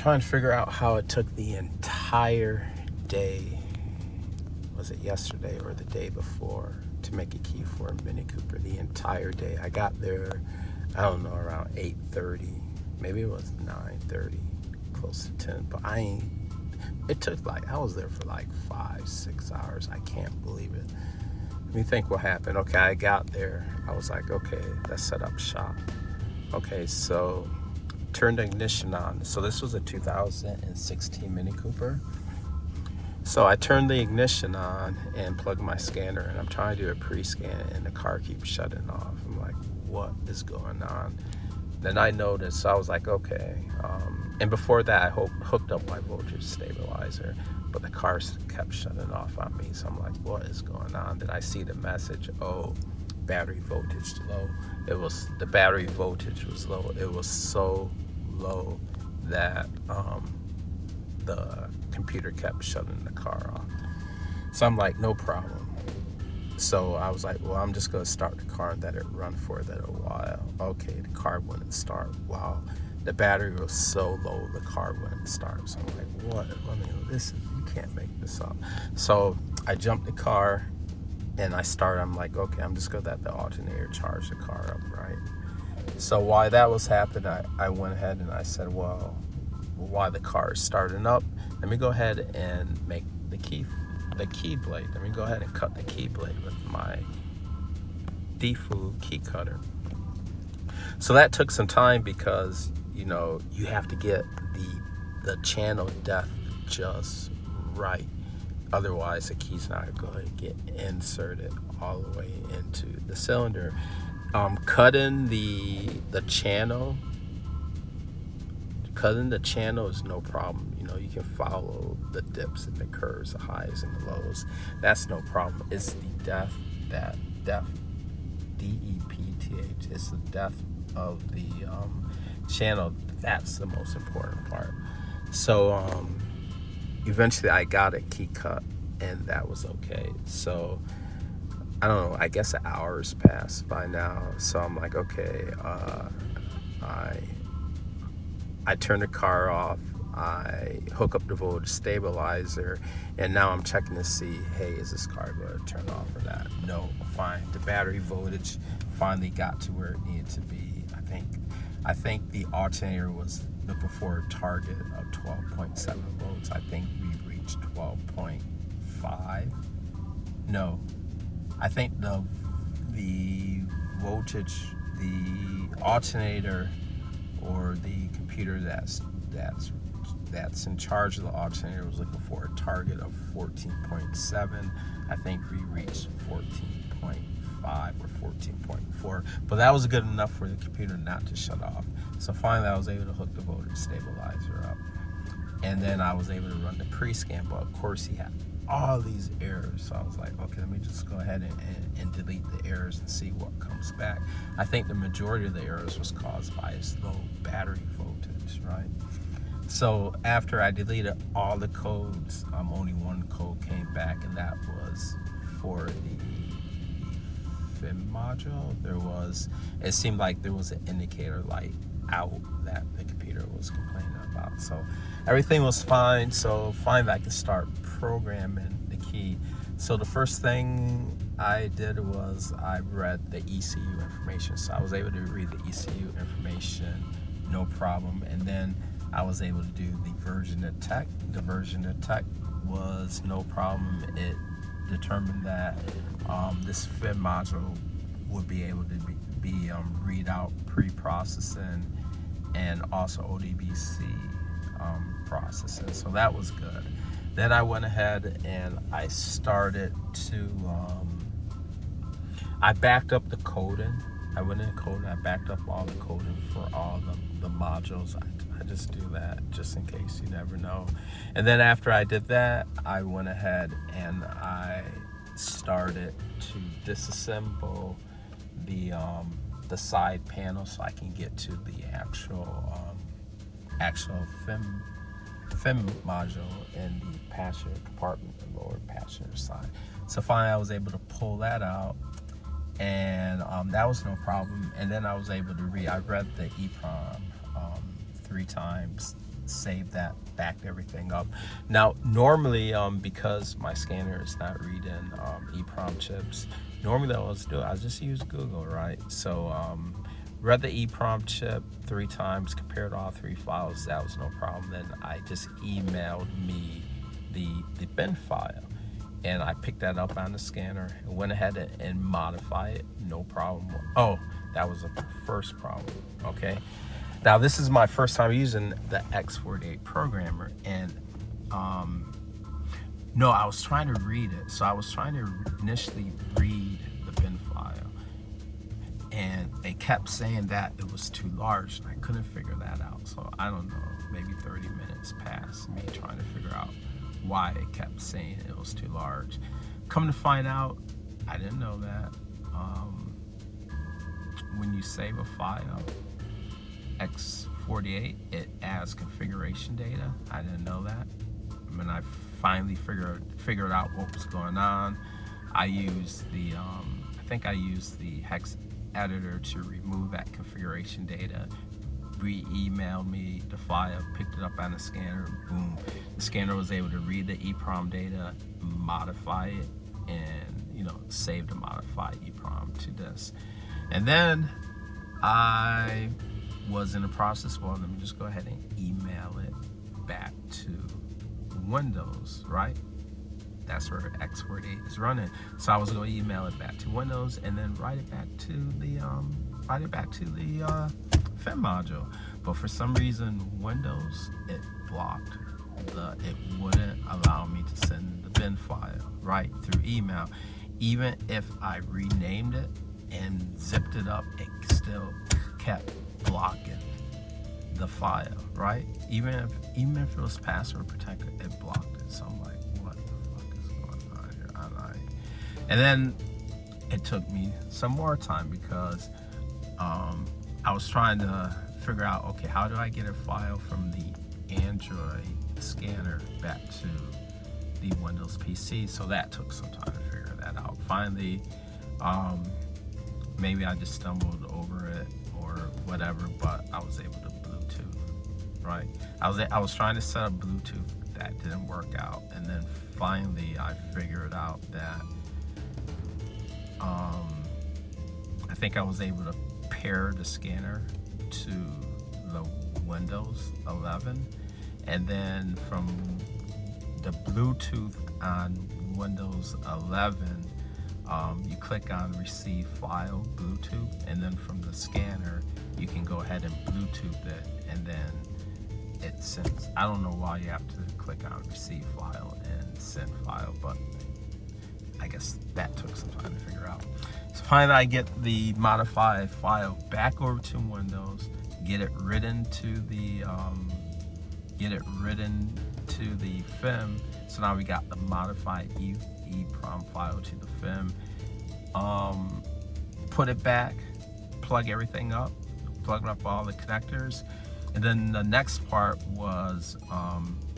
trying to figure out how it took the entire day, was it yesterday or the day before, to make a key for a Mini Cooper. The entire day. I got there, I don't know, around 8:30. Maybe it was 9:30, close to 10. But it took I was there for 5-6 hours. I can't believe it. Let me think what happened. Okay, I got there. I was like, okay, let's set up shop. Okay, so turned the ignition on. So this was a 2016 Mini Cooper. So I turned the ignition on and plugged my scanner, and I'm trying to do a pre-scan, and the car keeps shutting off. I'm like, what is going on? Then I noticed, so I was like, okay. And before that, I hooked up my voltage stabilizer, but the car kept shutting off on me. So I'm like, what is going on? Then I see the message, oh, battery voltage low. The battery voltage was low. It was so low that the computer kept shutting the car off. So I'm like, no problem. So I was like, well, I'm just going to start the car and let it run for a little while. Okay, the car wouldn't start. Wow, the battery was so low, the car wouldn't start. So I'm like, what? You can't make this up. So I jumped the car and I started. I'm like, okay, I'm just going to let the alternator charge the car up, right? So while that was happening, I went ahead and I said, well, while the car is starting up, let me go ahead and make the key blade. Let me go ahead and cut the key blade with my Defu key cutter. So that took some time because you have to get the channel depth just right. Otherwise, the key's not going to get inserted all the way into the cylinder. Cutting the channel is no problem. You can follow the dips and the curves, the highs and the lows. That's no problem. It's the depth, D-E-P-T-H. It's the depth of the channel. That's the most important part. So eventually I got a key cut, and that was okay. So I don't know, I guess an hour's passed by now. So I'm like, okay, I turn the car off, I hook up the voltage stabilizer, and now I'm checking to see, hey, is this car going to turn off or not? No, fine. The battery voltage finally got to where it needed to be. I think the alternator was looking for a target of 12.7 volts. I think we reached 12.5. No, I think the voltage, the alternator, or the computer that's in charge of the alternator was looking for a target of 14.7. I think we reached 14.5 or 14.4, but that was good enough for the computer not to shut off. So finally I was able to hook the voltage stabilizer up, and then I was able to run the pre-scan, but of course he had all these errors. So I was like, okay, let me just go ahead and delete the errors and see what comes back. I think the majority of the errors was caused by its low battery voltage, right? So after I deleted all the codes, only one code came back, and that was for the FIM module. It seemed like there was an indicator light out that the computer was complaining about. So everything was fine. So finally I could start programming the key. So the first thing I did was I read the ECU information. So I was able to read the ECU information, no problem. And then I was able to do the version of tech. The version of tech was no problem. It determined that this FIM module would be able to be read out pre-processing and also ODBC processing. So that was good. Then I went ahead and I started to I backed up the coding. I went in coding, I backed up all the coding for all the modules. I just do that just in case, you never know. And then after I did that, I went ahead and I started to disassemble the side panel so I can get to the actual FIM module in the passenger compartment, the lower passenger side. So finally I was able to pull that out, and that was no problem. And then I was able to I read the EEPROM 3 times, saved that, backed everything up. Now, normally, because my scanner is not reading EEPROM chips, normally what I was doing, I just use Google, right? So, read the EEPROM chip 3 times, compared all 3 files, that was no problem. Then I just emailed me the bin file, and I picked that up on the scanner and went ahead and modified it, no problem. Oh, that was the first problem, okay? Now, this is my first time using the X48 programmer, and no, I was trying to read it. So I was trying to initially read the bin file, and it kept saying that it was too large, and I couldn't figure that out. So I don't know, maybe 30 minutes passed me trying to figure out why it kept saying it was too large. Come to find out, I didn't know that. When you save a file, X48, it adds configuration data. I didn't know that. I mean, I finally figured out what was going on. I used the, I think I used the hex editor to remove that configuration data. Re-emailed me the file, picked it up on the scanner, boom. The scanner was able to read the EEPROM data, modify it, and, you know, save the modified EEPROM to this. And then I was in the process, well, let me just go ahead and email it back to Windows, right? That's where X48 is running. So I was going to email it back to Windows and then write it back to the FIM module. But for some reason, Windows, it blocked it wouldn't allow me to send the bin file right through email. Even if I renamed it and zipped it up, it still kept blocking the file, right? Even if it was password protected, it blocked it. So I'm like, what the fuck is going on here? And then it took me some more time because I was trying to figure out, okay, how do I get a file from the Android scanner back to the Windows PC? So that took some time to figure that out. Finally, maybe I just stumbled over it or whatever, but I was able to Bluetooth, right? I was trying to set up Bluetooth, that didn't work out, and then finally I figured out that I think I was able to pair the scanner to the Windows 11, and then from the Bluetooth on Windows 11, you click on receive file Bluetooth, and then from the scanner you can go ahead and Bluetooth it, and then it sends. I don't know why you have to click on receive file and send file, but I guess that took some time to figure out. So finally I get the modified file back over to Windows, get it written to the FIM. So now we got the modified EEPROM file to the FIM. Put it back, plug everything up, plug up all the connectors, and then the next part was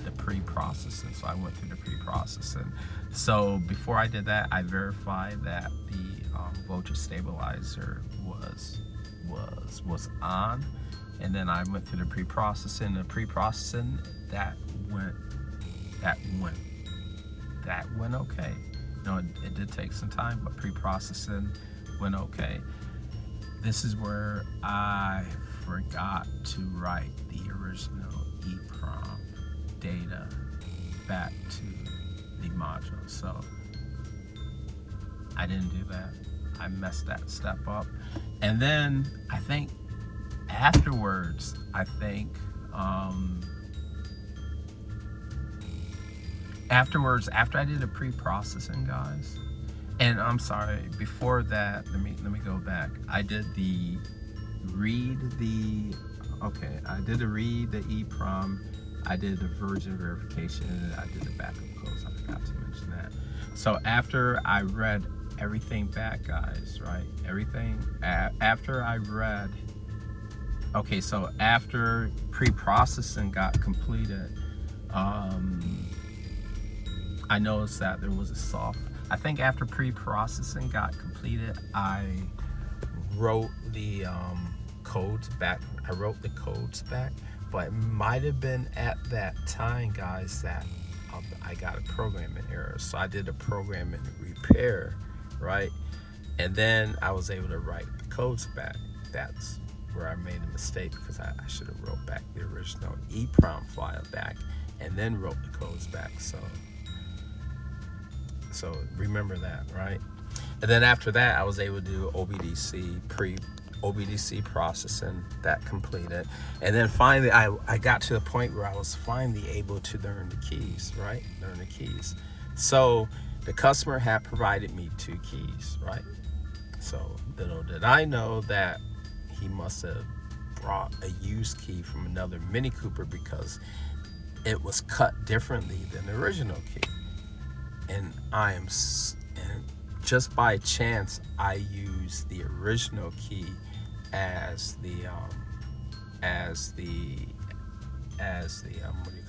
the pre-processing. So I went through the pre-processing. So before I did that, I verified that the voltage stabilizer was on, and then I went through the pre-processing. The pre-processing that went okay. No, it did take some time, but pre-processing went okay. This is where I forgot to write the original EEPROM data back to the module. So I didn't do that. I messed that step up. And then I think afterwards, after I did the pre-processing, guys, and I'm sorry, before that, let me go back. I did the read the EEPROM, I did the version verification, and I did the backup codes. I forgot to mention that. So after I read everything back, guys, right? After I read, okay, so after pre-processing got completed, I noticed that there was I think after pre-processing got completed, I wrote the codes back. I wrote the codes back but it might have been at that time, guys, that I got a programming error. So I did a programming repair, right? And then I was able to write the codes back. That's where I made a mistake, because I should have wrote back the original EEPROM file back and then wrote the codes back. So remember that, right? And then after that, I was able to do OBDC processing. That completed. And then finally, I got to the point where I was finally able to learn the keys, right? Learn the keys. So the customer had provided me 2 keys, right? So little did I know that he must have brought a used key from another Mini Cooper, because it was cut differently than the original key. And and just by chance, I used the original key as the what do you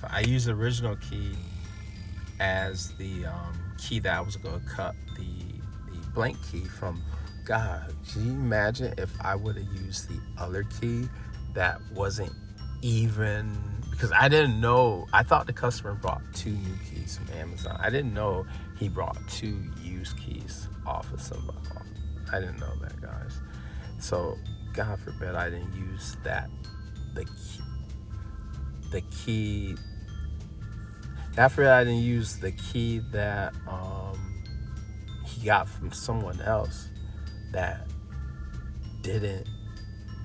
call it? I used the original key as the key that I was going to cut the blank key from. God, can you imagine if I would have used the other key that wasn't even, because I didn't know. I thought the customer brought 2 new keys from Amazon. I didn't know he brought 2 used keys off of somebody. I didn't know that, guys. So God forbid I didn't use that. The key. God forbid I didn't use the key that he got from someone else that didn't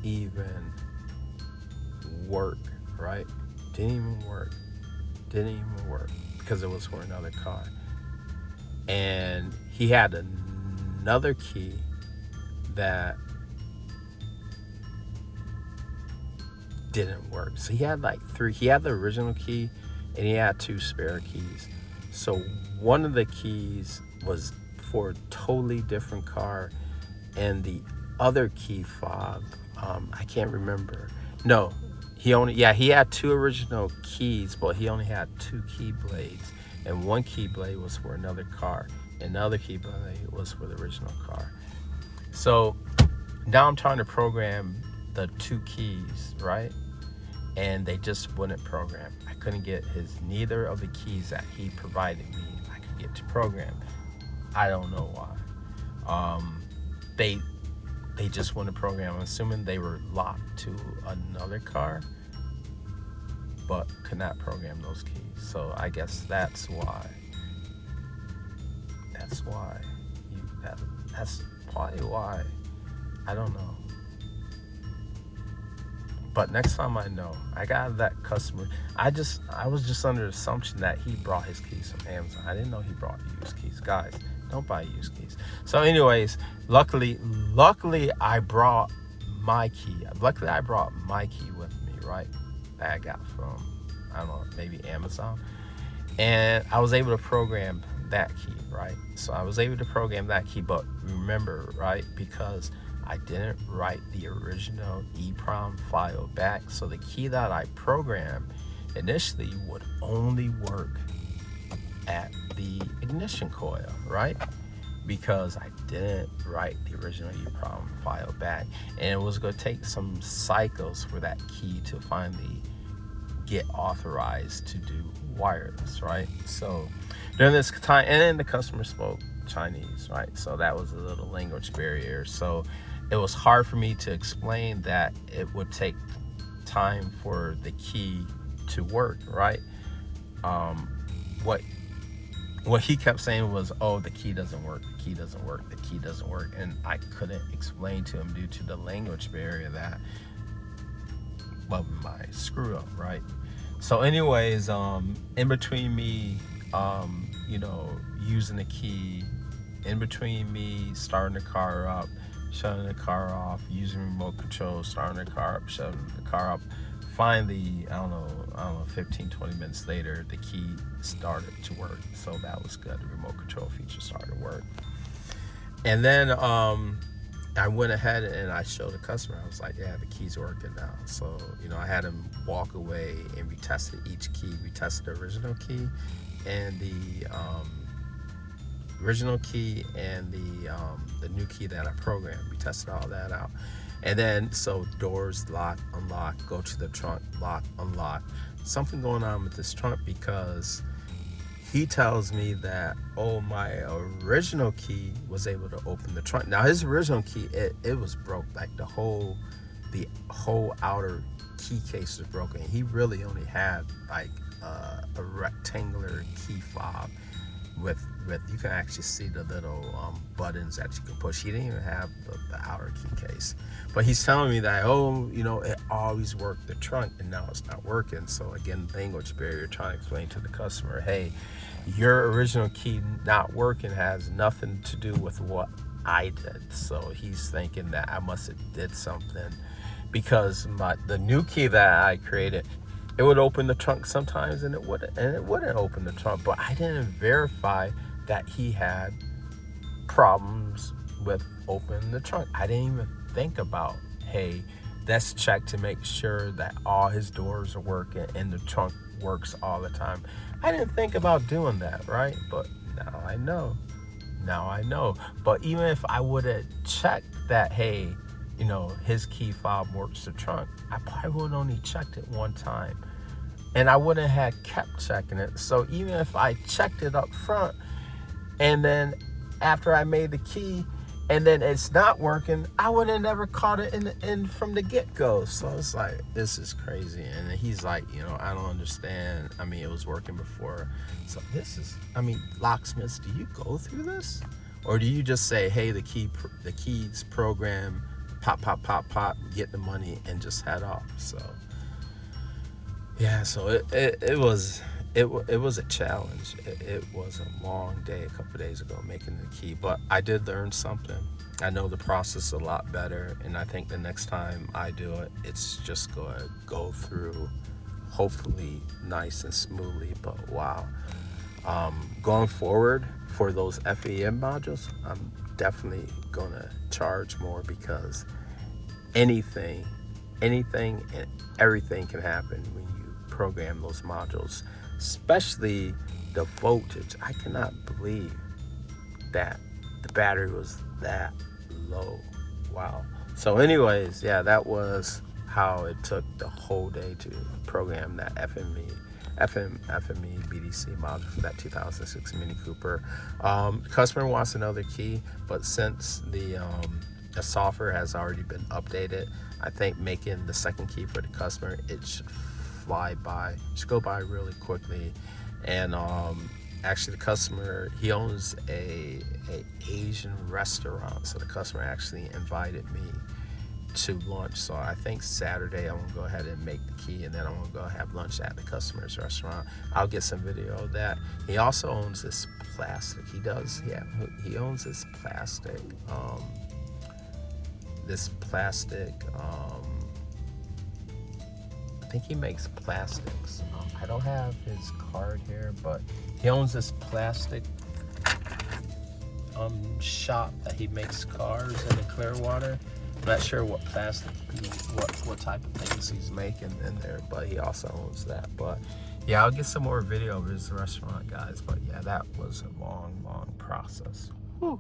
even work, right? Didn't even work because it was for another car. And he had another key that didn't work. So he had like 3. He had the original key and he had 2 spare keys. So one of the keys was for a totally different car, and the other key fob, I can't remember. No, he had 2 original keys, but he only had 2 key blades, and one key blade was for another car, and the other key blade was for the original car. So now I'm trying to program the 2 keys, right? And they just wouldn't program. I couldn't get neither of the keys that he provided me I could get to program. I don't know why. They just wouldn't program. I'm assuming they were locked to another car, but could not program those keys. So I guess that's why. That's probably why. I don't know. But next time I know, I got that customer. I was just under the assumption that he brought his keys from Amazon. I didn't know he brought used keys. Guys, don't buy used keys. So anyways, luckily I brought my key. Luckily I brought my key with me, right? That I got from, I don't know, maybe Amazon. And I was able to program that key, right? So I was able to program that key, but remember, right, because I didn't write the original EEPROM file back, so the key that I programmed initially would only work at the ignition coil, right? Because I didn't write the original EEPROM file back, and it was going to take some cycles for that key to finally get authorized to do wireless, right? So during this time, and then the customer spoke Chinese, right? So that was a little language barrier. So it was hard for me to explain that it would take time for the key to work, right? What he kept saying was, oh, the key doesn't work, the key doesn't work, the key doesn't work. And I couldn't explain to him due to the language barrier that, well, my screw up, right? So anyways, in between me, using the key, in between me starting the car up, shutting the car off, using remote control, starting the car up, shutting the car up, finally, I don't know, 15, 20 minutes later, the key started to work. So that was good. The remote control feature started to work. And then I went ahead and I showed the customer. I was like, yeah, the key's working now. So, I had him walk away and we tested each key. We tested the original key and the original key and the new key that I programmed. We tested all that out. And then, so doors lock, unlock, go to the trunk, lock, unlock. Something going on with this trunk, because he tells me that, oh, my original key was able to open the trunk. Now, his original key, it was broke. Like the whole outer key case was broken. He really only had like a rectangular key fob with you can actually see the little buttons that you can push. He didn't even have the outer key case. But he's telling me that, oh, you know, it always worked the trunk and now it's not working. So again, language barrier, trying to explain to the customer, hey, your original key not working has nothing to do with what I did. So he's thinking that I must have did something, because the new key that I created, it would open the trunk sometimes and it wouldn't open the trunk. But I didn't verify that he had problems with opening the trunk. I didn't even think about, hey, let's check to make sure that all his doors are working and the trunk works all the time. I didn't think about doing that, right? But now I know. But even if I would have checked that, hey, you know, his key fob works the trunk, I probably would have only checked it one time. And I wouldn't have kept checking it. So even if I checked it up front, and then after I made the key, and then it's not working, I would have never caught it in from the get-go. So it's like, this is crazy. And he's like, you know, I don't understand. I mean, it was working before. So this is, I mean, locksmiths, do you go through this? Or do you just say, hey, the keys program, pop, pop, pop, pop, get the money and just head off? So yeah, so it was a challenge. It was a long day a couple of days ago making the key, but I did learn something. I know the process a lot better, and I think the next time I do it, it's just going to go through hopefully nice and smoothly. But wow, going forward for those FEM modules, I'm definitely going to charge more, because anything and everything can happen when you program those modules, especially the voltage. I cannot believe that the battery was that low. Wow. So anyways, yeah, that was how it took the whole day to program that FME BDC module for that 2006 Mini Cooper. Customer wants another key, but since the software has already been updated, I think making the second key for the customer, it should go by really quickly. And actually the customer, he owns a Asian restaurant, so the customer actually invited me to lunch. So I think Saturday I'm gonna go ahead and make the key, and then I'm gonna go have lunch at the customer's restaurant. I'll get some video of that. He also owns this plastic. He owns this plastic I think he makes plastics. I don't have his card here, but he owns this plastic shop that he makes cars in the Clearwater. I'm not sure what plastic, what type of things he's making in there, but he also owns that. But yeah, I'll get some more video of his restaurant, guys. But yeah, that was a long process. Whew.